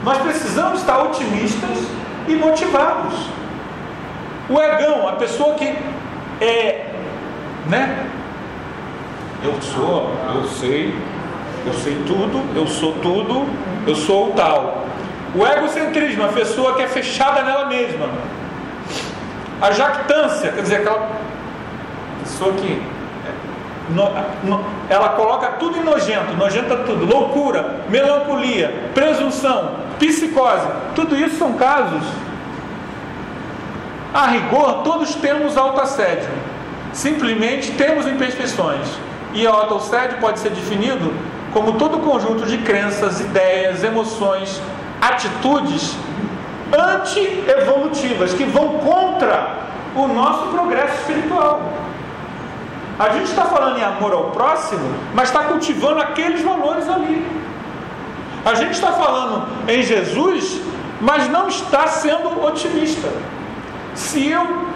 B: Nós precisamos estar otimistas e motivados. O egão, a pessoa que eu sei tudo, eu sou tudo, eu sou o tal. O egocentrismo, a pessoa que é fechada nela mesma. A jactância, quer dizer, aquela pessoa que ela coloca tudo em nojenta tudo, loucura, melancolia, presunção, psicose, tudo isso são casos. A rigor, todos temos autoassédio, simplesmente temos imperfeições. E o autoassédio pode ser definido como todo conjunto de crenças, ideias, emoções, atitudes anti-evolutivas, que vão contra o nosso progresso espiritual. A gente está falando em amor ao próximo, mas está cultivando aqueles valores ali. A gente está falando em Jesus, mas não está sendo otimista. Se eu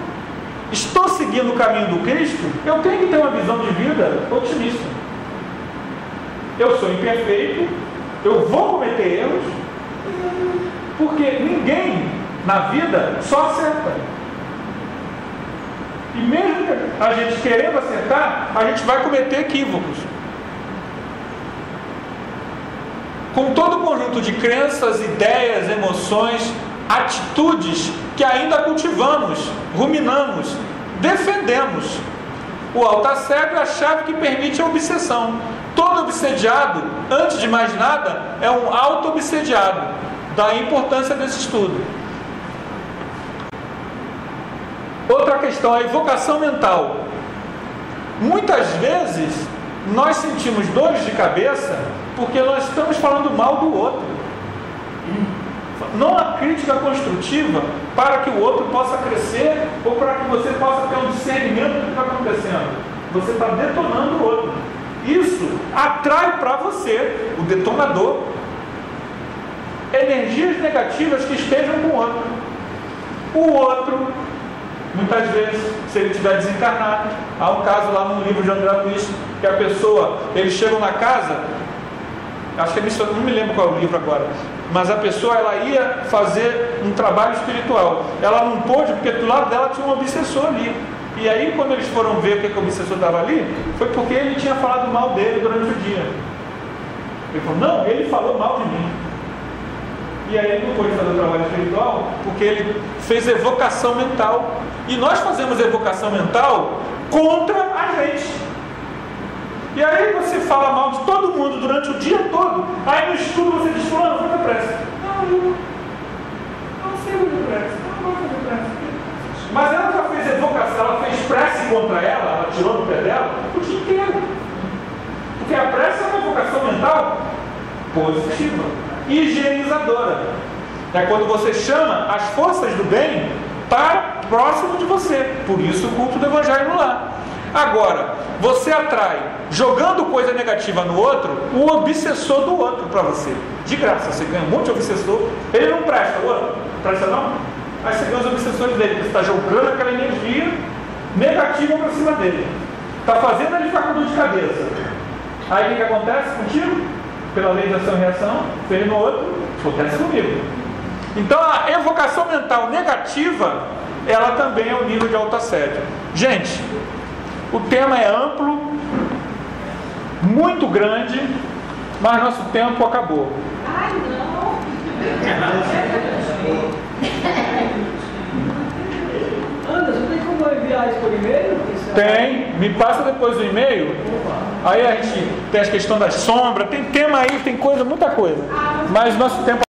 B: estou seguindo o caminho do Cristo, eu tenho que ter uma visão de vida otimista. Eu sou imperfeito, eu vou cometer erros, porque ninguém na vida só acerta. E mesmo a gente querendo acertar, a gente vai cometer equívocos. Com todo o conjunto de crenças, ideias, emoções, atitudes que ainda cultivamos, ruminamos, defendemos. O auto-assédio é a chave que permite a obsessão. Todo obsediado, antes de mais nada, é um auto-obsediado. Daí a importância desse estudo. Outra questão, a evocação mental. Muitas vezes, nós sentimos dores de cabeça porque nós estamos falando mal do outro. Não há crítica construtiva para que o outro possa crescer ou para que você possa ter um discernimento do que está acontecendo. Você está detonando o outro. Isso atrai para você, o detonador, energias negativas que estejam com o outro. O outro, muitas vezes, se ele estiver desencarnado, há um caso lá no livro de André Luiz, que a pessoa, eles chegam na casa, acho que não me lembro qual é o livro agora, mas a pessoa, ela ia fazer um trabalho espiritual, ela não pôde porque do lado dela tinha um obsessor ali, e aí quando eles foram ver o que o obsessor estava ali, foi porque ele tinha falado mal dele durante o dia. Ele falou, não, ele falou mal de mim. E aí ele não pôde fazer o trabalho espiritual porque ele fez evocação mental. E nós fazemos evocação mental contra a gente. E aí você fala mal de todo mundo durante o dia todo. Aí no estudo você diz, fulano, faz a prece. Não sei fazer prece. Não vou fazer prece. Mas ela já fez evocação, ela fez prece contra ela tirou do pé dela o dia inteiro. Porque a prece é uma evocação mental positiva, higienizadora. É quando você chama as forças do bem para próximo de você. Por isso o culto do Evangelho no lar. Agora, você atrai, jogando coisa negativa no outro, o obsessor do outro para você. De graça, você ganha um monte de obsessor. Ele não presta, o outro presta não? Aí você ganha os obsessores dele, você está jogando aquela energia negativa para cima dele. Está fazendo ele ficar com dor de cabeça. Aí o que acontece contigo? Pela lei de ação e reação, fez no outro, acontece comigo. Então a evocação mental negativa, ela também é um nível de autoassédio. Gente, o tema é amplo, muito grande, mas nosso tempo acabou.
C: Ai, não!
E: Anderson, tem como enviar isso por e-mail?
B: Tem, me passa depois o e-mail. Aí a gente tem as questões das sombras, tem tema aí, tem coisa, muita coisa. Mas nosso tempo